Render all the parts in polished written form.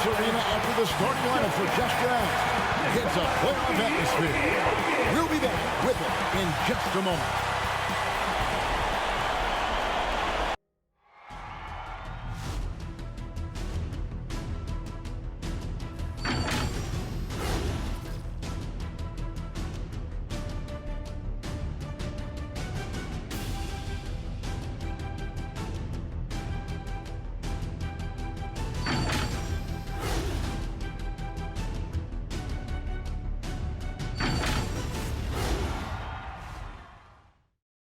this arena after the starting lineup for just round. It's a playoff atmosphere. We'll be back with it in just a moment.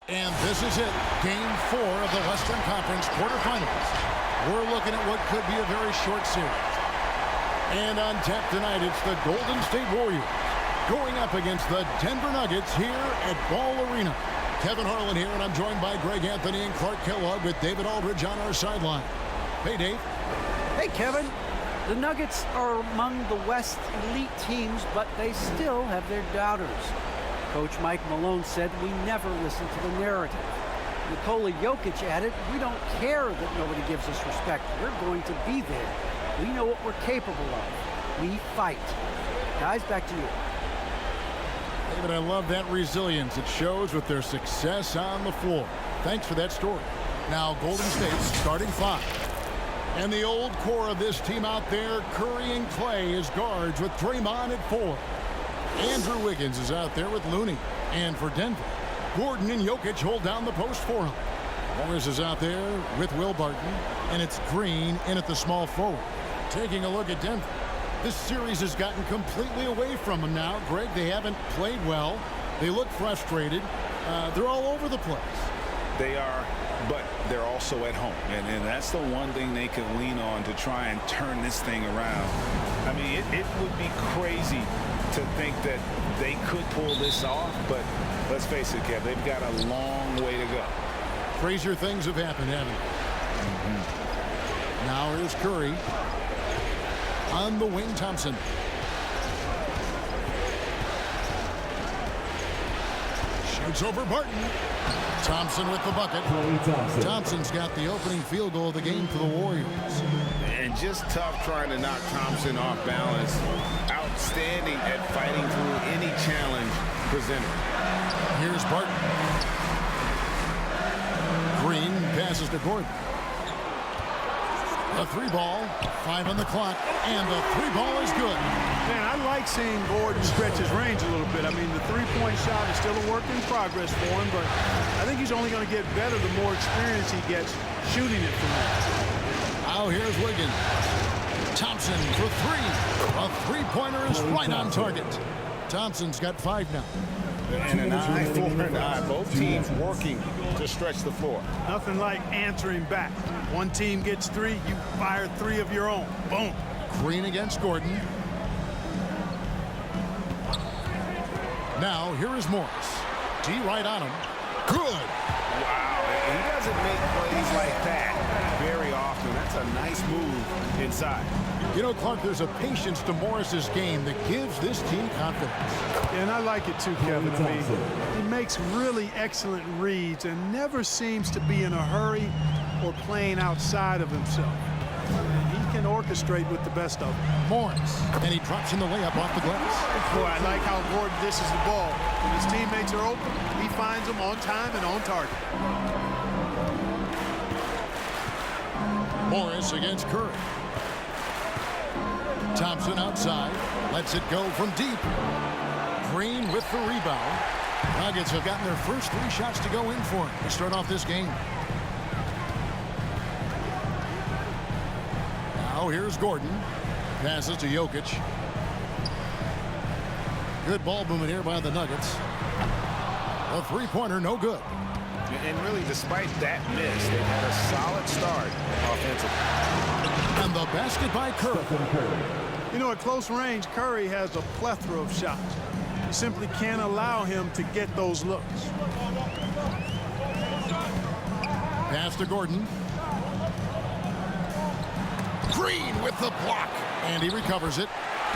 And this is it, Game 4 of the Western Conference quarterfinals. We're looking at what could be a very short series. And on tap tonight, it's the Golden State Warriors going up against the Denver Nuggets here at Ball Arena. Kevin Harlan here, and I'm joined by Greg Anthony and Clark Kellogg with David Aldridge on our sideline. Hey, Dave. Hey, Kevin. The Nuggets are among the West elite teams, but they still have their doubters. Coach Mike Malone said we never listen to the narrative. Nikola Jokic added, we don't care that nobody gives us respect. We're going to be there. We know what we're capable of. We fight. Guys, back to you. David, I love that resilience. It shows with their success on the floor. Thanks for that story. Now, Golden State's starting five. And the old core of this team out there, Curry and Clay as guards with Draymond at 4. Andrew Wiggins is out there with Looney. And for Denver, Gordon and Jokic hold down the post for him. Morris is out there with Will Barton. And it's Green in at the small forward. Taking a look at Denver. This series has gotten completely away from them now. Greg, they haven't played well. They look frustrated. They're all over the place. They are, but they're also at home. And that's the one thing they can lean on to try and turn this thing around. I mean, it would be crazy to think that they could pull this off, but let's face it, Kev, they've got a long way to go. Crazier things have happened, haven't they? Now here's Curry. On the wing, Thompson. Shoots over Barton. Thompson with the bucket. Thompson's got the opening field goal of the game for the Warriors. And just tough trying to knock Thompson off balance. Outstanding at fighting through any challenge presented. Here's Barton. Green passes to Gordon. The three ball, 5 on the clock, and the three ball is good. Man, I like seeing Gordon stretch his range a little bit. I mean, the three-point shot is still a work in progress for him, but I think he's only going to get better the more experience he gets shooting it from there. Now here's Wiggins. Thompson for 3. A three-pointer is right on target. Thompson's got 5 now. And an eye for an eye. Both teams working to stretch the floor. Nothing like answering back. One team gets 3, you fire 3 of your own. Boom. Green against Gordon. Now here is Morris. D right on him. Good. Wow. He doesn't make plays like that very often. That's a nice move inside. You know, Clark, there's a patience to Morris's game that gives this team confidence. And I like it too, Kevin. I mean, he makes really excellent reads and never seems to be in a hurry or playing outside of himself. And he can orchestrate with the best of them. Morris, and he drops in the layup off the glass. Boy, I like how Gordon dishes the ball. When his teammates are open, he finds them on time and on target. Morris against Curry. Thompson outside, lets it go from deep. Green with the rebound. Nuggets have gotten their first 3 shots to go in for him to start off this game. Now here's Gordon. Passes to Jokic. Good ball movement here by the Nuggets. A three-pointer, no good. And really, despite that miss, they've had a solid start offensively. And the basket by Curry. You know, at close range, Curry has a plethora of shots. You simply can't allow him to get those looks. Pass to Gordon. Green with the block. And he recovers it.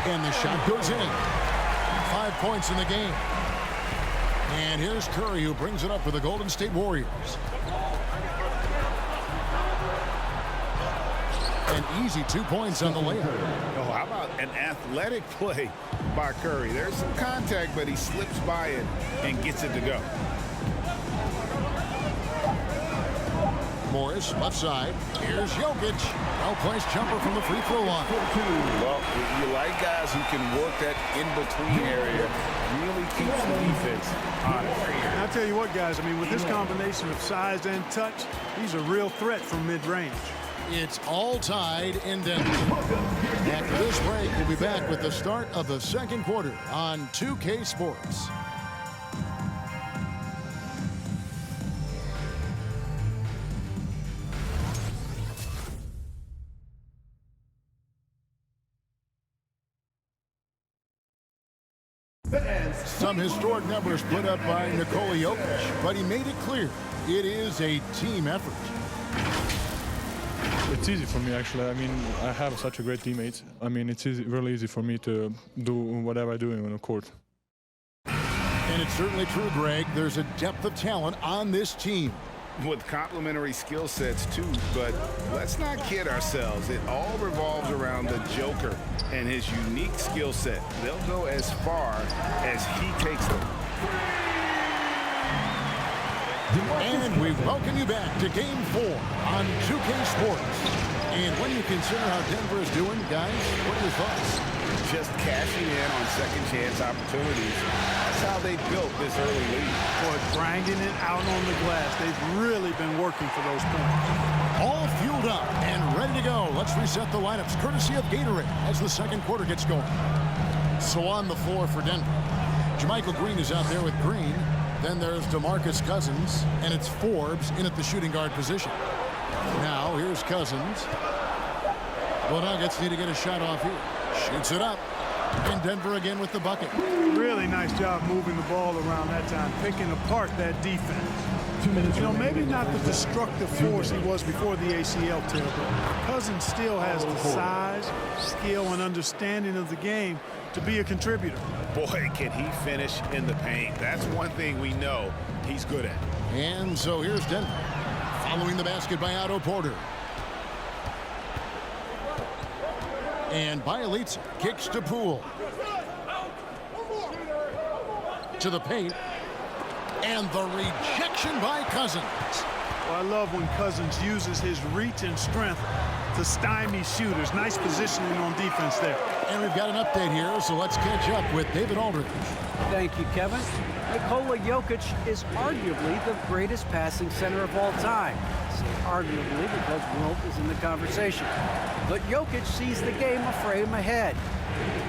And the shot goes in. 5 points in the game. And here's Curry, who brings it up for the Golden State Warriors. An easy 2 points on the layup. Oh, how about an athletic play by Curry? There's some contact, but he slips by it and gets it to go. Morris, left side. Here's Jokic. Well-placed jumper from the free throw line. Well, you like guys who can work that in-between area, really keeps the defense honest. And I'll tell you what, guys, I mean, with this combination of size and touch, he's a real threat from mid-range. It's all tied in Denver. After this break, we'll be back with the start of the second quarter on 2K Sports. Some historic numbers put up by Nikola Jokic, but he made it clear it is a team effort. It's easy for me, actually. I mean, I have such a great teammate. I mean, it's really easy for me to do whatever I do on the court. And it's certainly true, Greg. There's a depth of talent on this team. With complementary skill sets, too, but let's not kid ourselves. It all revolves around the Joker and his unique skill set. They'll go as far as he takes them. And we welcome you back to Game 4 on 2K Sports. And when you consider how Denver is doing, guys, what are your thoughts? Just cashing in on second-chance opportunities. That's how they built this early lead. Boy, grinding it out on the glass. They've really been working for those points. All fueled up and ready to go. Let's reset the lineups courtesy of Gatorade as the second quarter gets going. So on the floor for Denver, JaMychal Green is out there with Green. Then there's DeMarcus Cousins, and it's Forbes in at the shooting guard position. Now here's Cousins. Well, Nuggets need to get a shot off here. Shoots it up. And Denver again with the bucket. Really nice job moving the ball around that time, picking apart that defense. You know, maybe not the destructive force he was before the ACL tear, but Cousins still has the size, skill, and understanding of the game to be a contributor. Boy, can he finish in the paint. That's one thing we know he's good at. And so here's Denver. Following the basket by Otto Porter. And Bielitsa kicks to Poole. To the paint. And the rejection by Cousins. Well, I love when Cousins uses his reach and strength to stymie shooters. Nice positioning on defense there. And we've got an update here, so let's catch up with David Aldridge. Thank you, Kevin. Nikola Jokic is arguably the greatest passing center of all time. I say arguably because Wilt is in the conversation. But Jokic sees the game a frame ahead.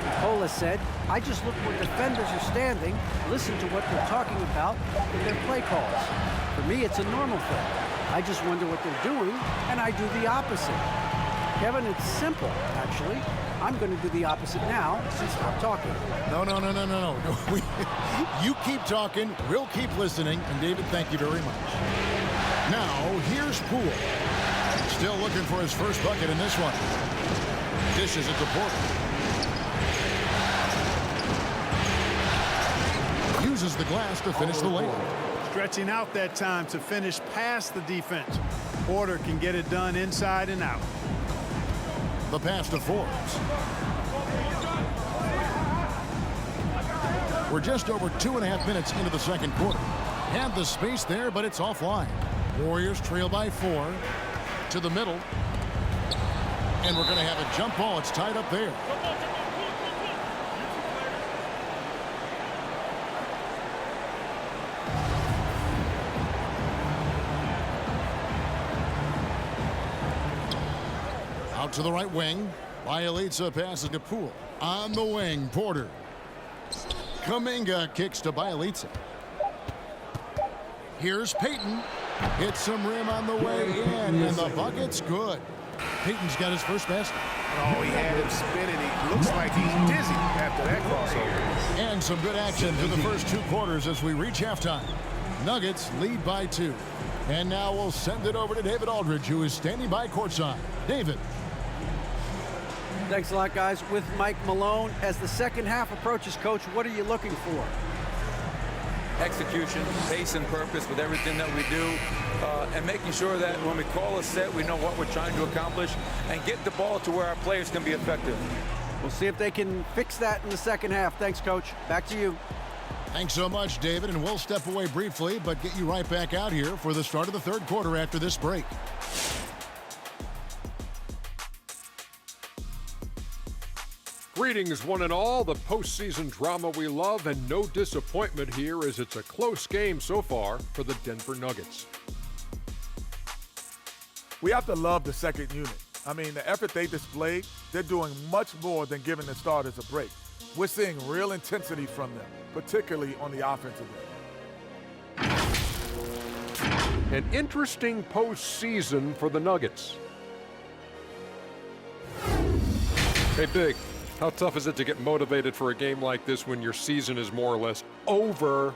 Nikola said, I just look where defenders are standing, listen to what they're talking about in their play calls. For me, it's a normal thing. I just wonder what they're doing, and I do the opposite. Kevin, it's simple, actually. I'm going to do the opposite now, since I'm talking. No. You keep talking, we'll keep listening, and David, thank you very much. Now, here's Poole. Still looking for his first bucket in this one. Dishes it to Porter. Uses the glass to finish the layup. Stretching out that time to finish past the defense. Porter can get it done inside and out. The pass to Forbes. We're just over 2.5 minutes into the second quarter. Had the space there, but it's offline. Warriors trail by 4 to the middle. And we're going to have a jump ball. It's tied up there. Out to the right wing. Bielitsa passes to Poole. On the wing, Porter. Kuminga kicks to Bielitsa. Here's Payton. Hits some rim on the way in, and the bucket's good. Payton's got his first basket. Oh, he had him spinning. He looks like he's dizzy after that crossover. And some good action through the first 2 quarters as we reach halftime. Nuggets lead by 2. And now we'll send it over to David Aldridge, who is standing by courtside. David. Thanks a lot, guys. With Mike Malone, as the second half approaches, Coach, what are you looking for? execution, pace, and purpose with everything that we do, and making sure that when we call a set, we know what we're trying to accomplish and get the ball to where our players can be effective. We'll see if they can fix that in the second half. Thanks, Coach. Back to you. Thanks so much, David, and we'll step away briefly, but get you right back out here for the start of the third quarter after this break. Greetings, one and all. The postseason drama we love, and no disappointment here as it's a close game so far for the Denver Nuggets. We have to love the second unit. I mean, the effort they displayed, they're doing much more than giving the starters a break. We're seeing real intensity from them, particularly on the offensive end. An interesting postseason for the Nuggets. Hey, Big. How tough is it to get motivated for a game like this when your season is more or less over?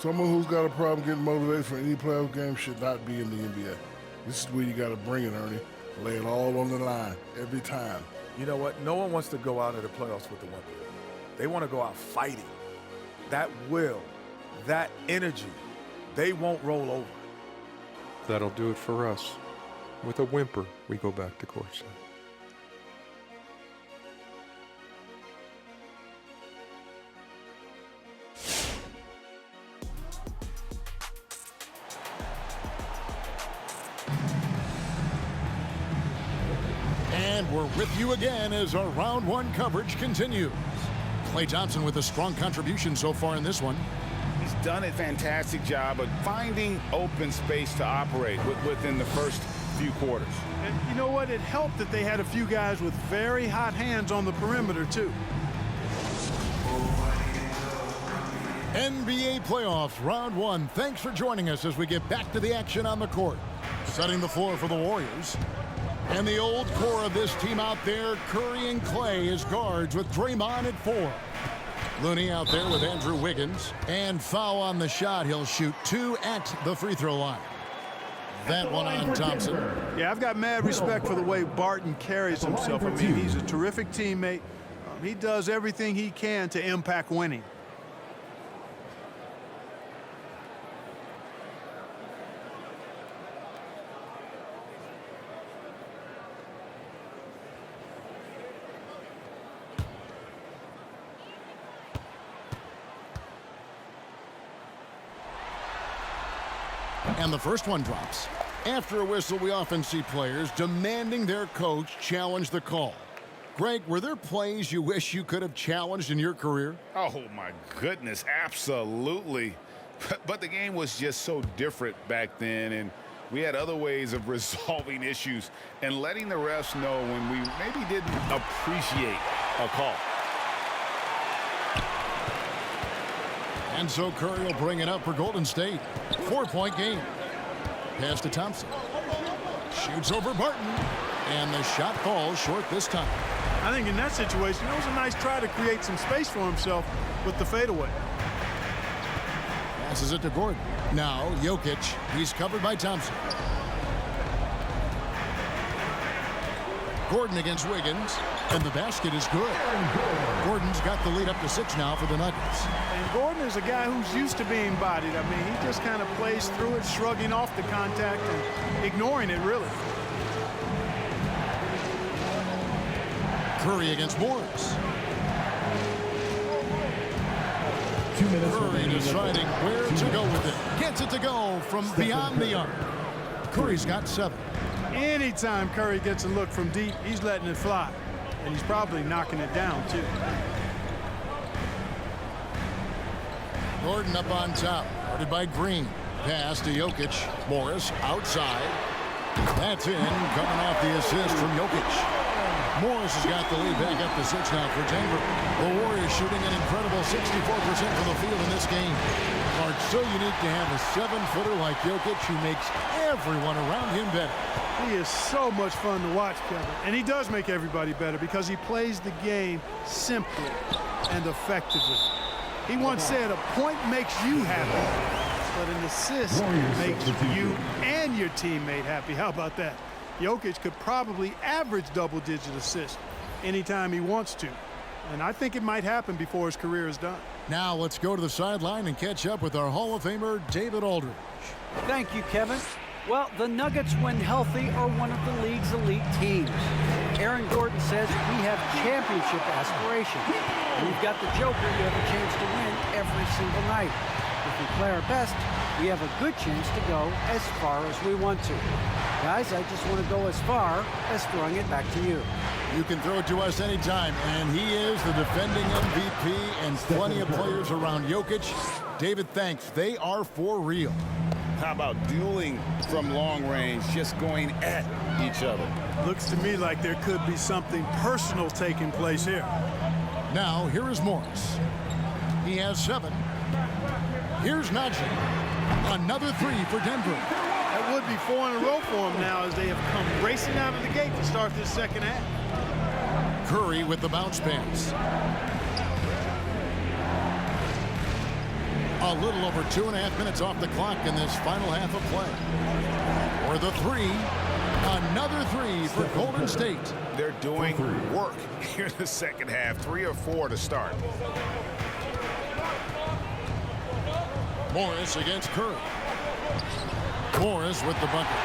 Someone who's got a problem getting motivated for any playoff game should not be in the NBA. This is where you got to bring it, Ernie. Lay it all on the line every time. You know what? No one wants to go out of the playoffs with the one thing. They want to go out fighting. That will, that energy, they won't roll over. That'll do it for us. With a whimper, we go back to courtside. And we're with you again as our round one coverage continues. Klay Thompson with a strong contribution so far in this one. He's done a fantastic job of finding open space to operate within the first few quarters. And you know what? It helped that they had a few guys with very hot hands on the perimeter, too. NBA playoffs, round one. Thanks for joining us as we get back to the action on the court. Setting the floor for the Warriors. And the old core of this team out there, Curry and Klay as guards with Draymond at 4. Looney out there with Andrew Wiggins. And foul on the shot. He'll shoot 2 at the free throw line. That one on Thompson. Yeah, I've got mad respect for the way Barton carries himself. I mean, he's a terrific teammate. He does everything he can to impact winning. And the first one drops. After a whistle, we often see players demanding their coach challenge the call. Greg, were there plays you wish you could have challenged in your career? Oh, my goodness, absolutely. But the game was just so different back then, and we had other ways of resolving issues and letting the refs know when we maybe didn't appreciate a call. And so Curry will bring it up for Golden State. 4-point game. Pass to Thompson. Shoots over Barton. And the shot falls short this time. I think in that situation, it was a nice try to create some space for himself with the fadeaway. Passes it to Gordon. Now Jokic. He's covered by Thompson. Gordon against Wiggins. And the basket is good. Gordon's got the lead up to 6 now for the Nuggets. And Gordon is a guy who's used to being bodied. I mean, he just kind of plays through it, shrugging off the contact and ignoring it, really. Curry against Morris. Curry deciding where to go with it. Gets it to go from beyond the arc. Curry's got 7. Anytime Curry gets a look from deep, he's letting it fly. And he's probably knocking it down, too. Gordon up on top. Guarded by Green. Pass to Jokic. Morris outside. That's in. Coming off the assist from Jokic. Morris has got the lead back up to 6 now for Denver. The Warriors shooting an incredible 64% from the field in this game. It's so unique to have a 7-footer like Jokic who makes everyone around him better. He is so much fun to watch, Kevin. And he does make everybody better because he plays the game simply and effectively. He once said, a point makes you happy, but an assist makes you and your teammate happy. How about that? Jokic could probably average double-digit assists anytime he wants to. And I think it might happen before his career is done. Now let's go to the sideline and catch up with our Hall of Famer, David Aldridge. Thank you, Kevin. Well, the Nuggets, when healthy, are one of the league's elite teams. Aaron Gordon says we have championship aspirations. We've got the Joker. You have a chance to win every single night. If we play our best, we have a good chance to go as far as we want to. Guys, I just want to go as far as throwing it back to you. You can throw it to us anytime, and he is the defending MVP and plenty of players around Jokic. David, thanks. They are for real. How about dueling from long range, just going at each other? Looks to me like there could be something personal taking place here. Now, here is Morris. He has 7. Here's Najee. Another 3 for Denver. That would be 4 in a row for him now as they have come racing out of the gate to start this second half. Curry with the bounce pass. A little over 2.5 minutes off the clock in this final half of play. For the 3. Another 3 for Golden State. They're doing work here in the second half. 3 or 4 to start. Morris against Curry. Morris with the bucket.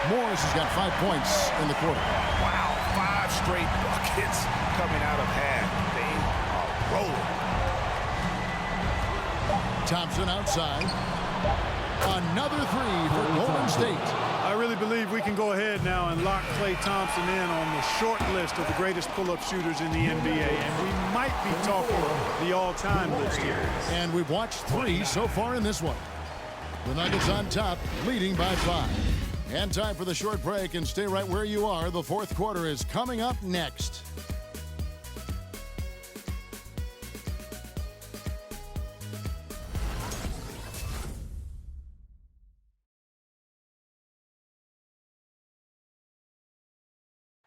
Morris has got 5 points in the quarter. Wow, 5 straight buckets coming out of half. They are rolling. Thompson outside. Another 3 for Golden State. I really believe we can go ahead now and lock Klay Thompson in on the short list of the greatest pull-up shooters in the NBA, and we might be talking the all-time list here. And we've watched 3 so far in this one. The Nuggets on top, leading by 5. And time for the short break, and stay right where you are. The fourth quarter is coming up next.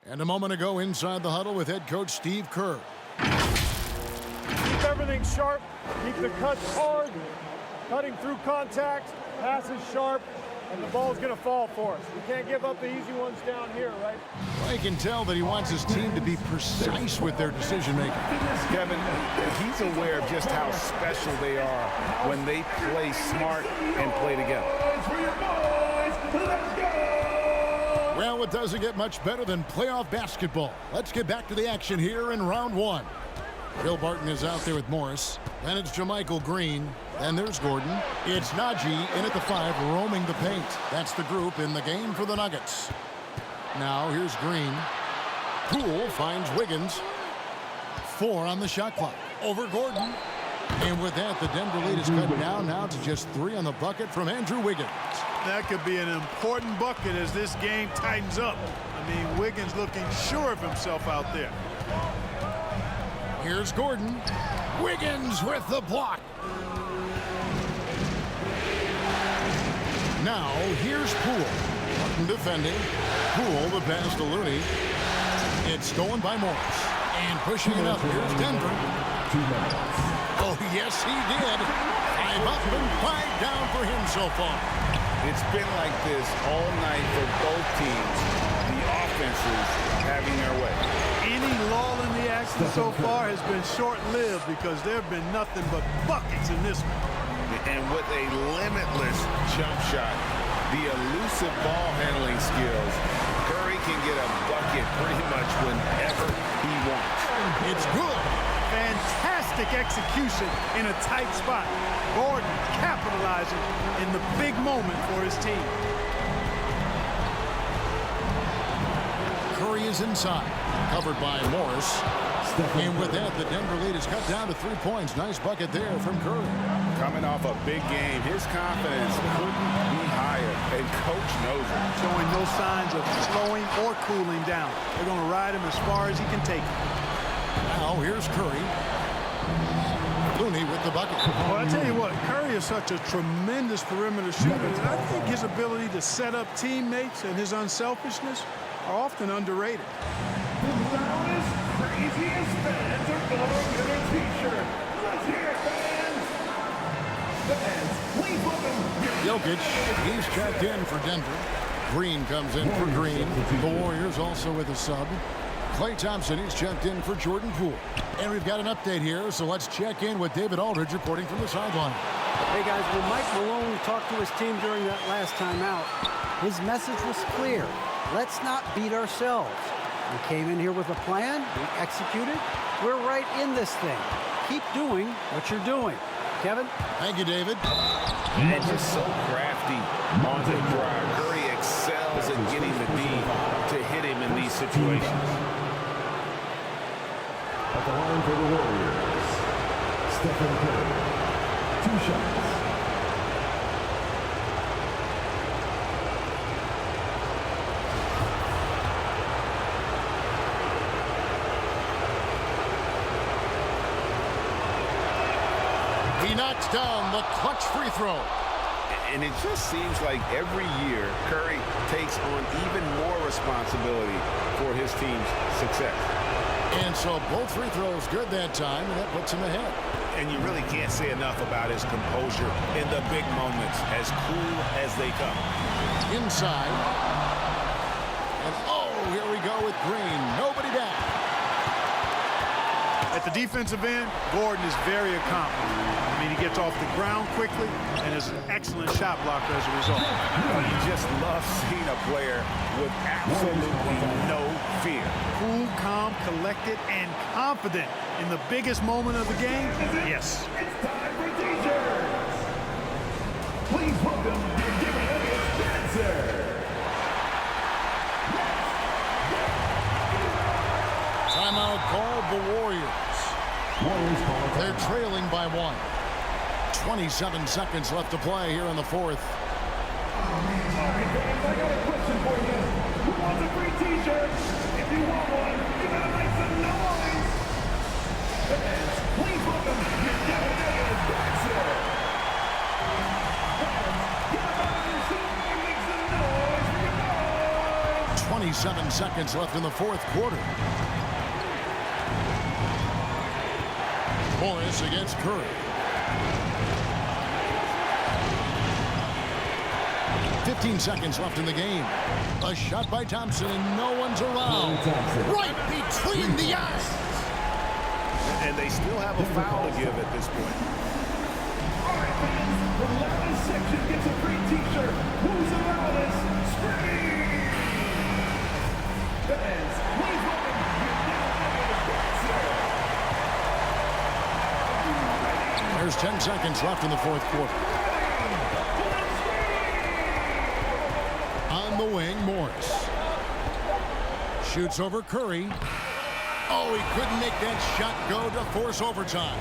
And a moment ago, inside the huddle with head coach Steve Kerr. Keep everything sharp. Keep the cuts hard. Cutting through contact. Passes sharp. And the ball's going to fall for us. We can't give up the easy ones down here, right? Well, you can tell that he wants his team to be precise with their decision-making. Kevin, he's aware of just how special they are when they play smart and play together. Well, it doesn't get much better than playoff basketball. Let's get back to the action here in round 1. Bill Barton is out there with Morris. Then it's JaMychal Green. And there's Gordon. It's Najee in at the 5, roaming the paint. That's the group in the game for the Nuggets. Now here's Green. Poole finds Wiggins. 4 on the shot clock. Over Gordon. And with that, the Denver lead is cut down now to just 3 on the bucket from Andrew Wiggins. That could be an important bucket as this game tightens up. I mean, Wiggins looking sure of himself out there. Here's Gordon. Wiggins with the block. Now, here's Poole. Martin defending. Poole, the pass to Looney. It's stolen by Morris. And pushing it up, here's Denver. Oh, yes, he did. 5 up and 5 down for him so far. It's been like this all night for both teams. The offenses having their way. Any lull in the action so far has been short-lived because there have been nothing but buckets in this one. And with a limitless jump shot, the elusive ball handling skills, Curry can get a bucket pretty much whenever he wants. It's good. Fantastic execution in a tight spot. Gordon capitalizing in the big moment for his team. Curry is inside, covered by Morris. And with that, the Denver lead is cut down to 3 points. Nice bucket there from Curry. Coming off a big game, his confidence couldn't be higher, and coach knows it. Showing no signs of slowing or cooling down. They're going to ride him as far as he can take him. Now here's Curry. Looney with the bucket. Well, I tell you what, Curry is such a tremendous perimeter shooter. And I think his ability to set up teammates and his unselfishness are often underrated. The loudest, craziest fans are going to get a t-shirt. Let's hear it, fans. Fans, please welcome. Jokic, he's checked in for Denver. Green comes in for Green. The Warriors also with a sub. Klay Thompson, he's checked in for Jordan Poole. And we've got an update here, so let's check in with David Aldridge reporting from the sideline. Hey guys, when Mike Malone talked to his team during that last time out, his message was clear. Let's not beat ourselves. We came in here with a plan, we executed, we're right in this thing. Keep doing what you're doing. Kevin? Thank you, David. And just so crafty on the drive. Curry excels at getting the D to hit him in these situations. At the line for the Warriors, Stephen Curry. 2 shots. He knocks down the clutch free throw. And it just seems like every year Curry takes on even more responsibility for his team's success. And so both free throws good that time, and that puts him ahead. And you really can't say enough about his composure in the big moments, as cool as they come. Inside. And oh, here we go with Green. Nobody back. At the defensive end, Gordon is very accomplished. I mean, he gets off the ground quickly and is an excellent shot blocker as a result. You just love seeing a player with absolutely no fear. Cool, calm, collected, and confident in the biggest moment of the game. Yes. It's time for t-shirts. Please welcome your Denver Nuggets dancer. Timeout called the Warriors. They're trailing by 1. 27 seconds left to play here in the fourth. All right, fans, I got a question for you. Who wants a free t-shirt? If you want one, you gotta make some noise. Fans, please welcome your Denver Nuggets dancer. Fans, get up out of your seat and make some noise for your boys. 27 seconds left in the fourth quarter. Morris against Curry. 15 seconds left in the game. A shot by Thompson, and no one's around. Right between the eyes. And they still have a foul to give at this point. All right, fans, the loudest section gets a free t-shirt. Who's the loudest? Scream! Fans, please welcome your Denver Nuggets dancer. There's 10 seconds left in the fourth quarter. On the wing, Morris. Shoots over Curry. Oh, he couldn't make that shot go to force overtime.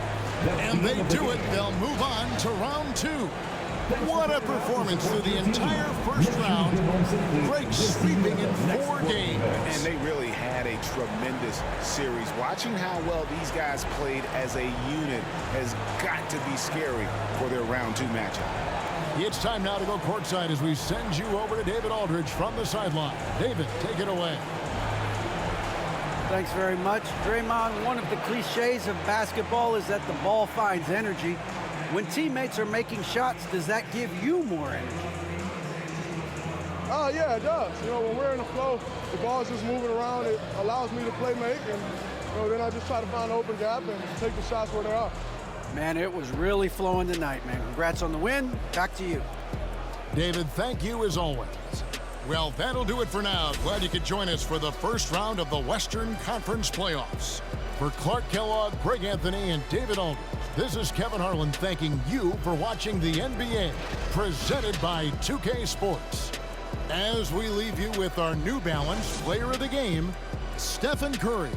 And they do it. They'll move on to round 2. What a performance through the entire first round. Breaks sweeping in 4 games. And they really had a tremendous series. Watching how well these guys played as a unit has got to be scary for their round 2 matchup. It's time now to go courtside as we send you over to David Aldridge from the sideline. David, take it away. Thanks very much. Draymond, one of the cliches of basketball is that the ball finds energy. When teammates are making shots, does that give you more energy? Yeah, it does. You know, when we're in the flow, the ball's just moving around. It allows me to play make, and then I just try to find an open gap and take the shots where they are. Man, it was really flowing tonight, man. Congrats on the win. Back to you. David, thank you as always. Well, that'll do it for now. Glad you could join us for the first round of the Western Conference Playoffs. For Clark Kellogg, Greg Anthony, and David Aldridge, this is Kevin Harlan thanking you for watching the NBA, presented by 2K Sports. As we leave you with our New Balance Player of the Game, Stephen Curry.